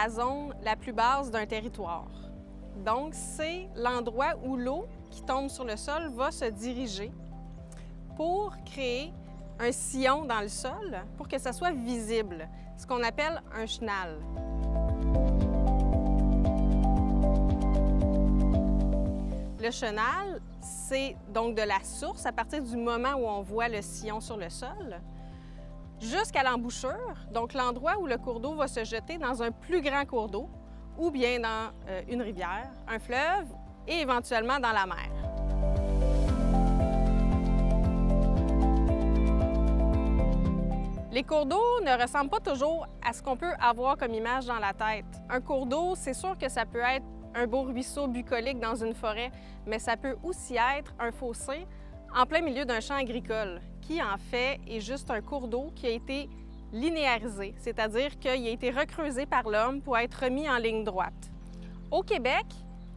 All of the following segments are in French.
la zone la plus basse d'un territoire. Donc, c'est l'endroit où l'eau qui tombe sur le sol va se diriger pour créer un sillon dans le sol pour que ça soit visible, ce qu'on appelle un chenal. Le chenal, c'est donc de la source à partir du moment où on voit le sillon sur le sol, jusqu'à l'embouchure, donc l'endroit où le cours d'eau va se jeter dans un plus grand cours d'eau, ou bien dans une rivière, un fleuve et éventuellement dans la mer. Les cours d'eau ne ressemblent pas toujours à ce qu'on peut avoir comme image dans la tête. Un cours d'eau, c'est sûr que ça peut être un beau ruisseau bucolique dans une forêt, mais ça peut aussi être un fossé en plein milieu d'un champ agricole, qui en fait est juste un cours d'eau qui a été linéarisé, c'est-à-dire qu'il a été recreusé par l'homme pour être remis en ligne droite. Au Québec,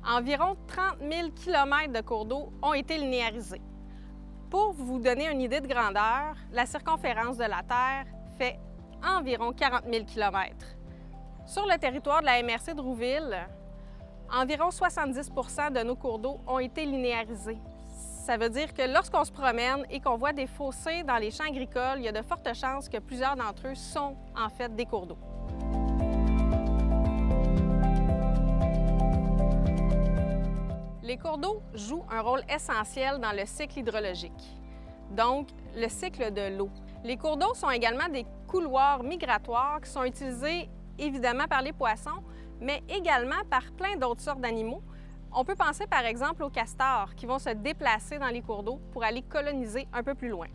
environ 30 000 km de cours d'eau ont été linéarisés. Pour vous donner une idée de grandeur, la circonférence de la Terre fait environ 40 000 km. Sur le territoire de la MRC de Rouville, environ 70 % de nos cours d'eau ont été linéarisés. Ça veut dire que lorsqu'on se promène et qu'on voit des fossés dans les champs agricoles, il y a de fortes chances que plusieurs d'entre eux sont en fait des cours d'eau. Les cours d'eau jouent un rôle essentiel dans le cycle hydrologique, donc le cycle de l'eau. Les cours d'eau sont également des couloirs migratoires qui sont utilisés évidemment par les poissons, mais également par plein d'autres sortes d'animaux. On peut penser par exemple aux castors qui vont se déplacer dans les cours d'eau pour aller coloniser un peu plus loin.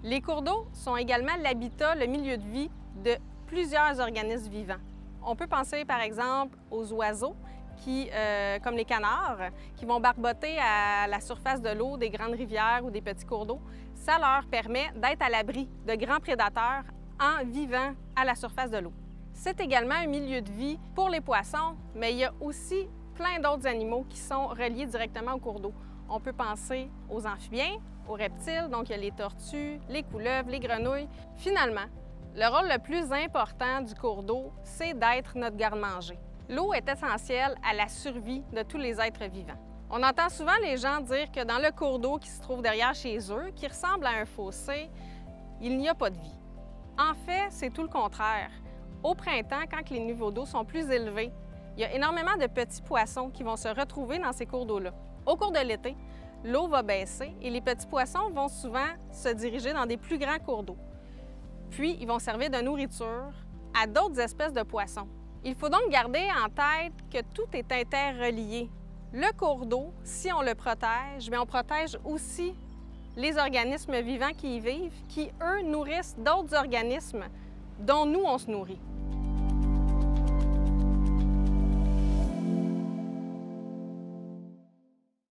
Les cours d'eau sont également l'habitat, le milieu de vie de plusieurs organismes vivants. On peut penser par exemple aux oiseaux comme les canards, qui vont barboter à la surface de l'eau des grandes rivières ou des petits cours d'eau. Ça leur permet d'être à l'abri de grands prédateurs en vivant à la surface de l'eau. C'est également un milieu de vie pour les poissons, mais il y a aussi plein d'autres animaux qui sont reliés directement au cours d'eau. On peut penser aux amphibiens, aux reptiles, donc il y a les tortues, les couleuvres, les grenouilles. Finalement, le rôle le plus important du cours d'eau, c'est d'être notre garde-manger. L'eau est essentielle à la survie de tous les êtres vivants. On entend souvent les gens dire que dans le cours d'eau qui se trouve derrière chez eux, qui ressemble à un fossé, il n'y a pas de vie. En fait, c'est tout le contraire. Au printemps, quand les niveaux d'eau sont plus élevés, il y a énormément de petits poissons qui vont se retrouver dans ces cours d'eau-là. Au cours de l'été, l'eau va baisser et les petits poissons vont souvent se diriger dans des plus grands cours d'eau. Puis, ils vont servir de nourriture à d'autres espèces de poissons. Il faut donc garder en tête que tout est interrelié. Le cours d'eau, si on le protège, bien on protège aussi les organismes vivants qui y vivent, qui, eux, nourrissent d'autres organismes dont nous, on se nourrit.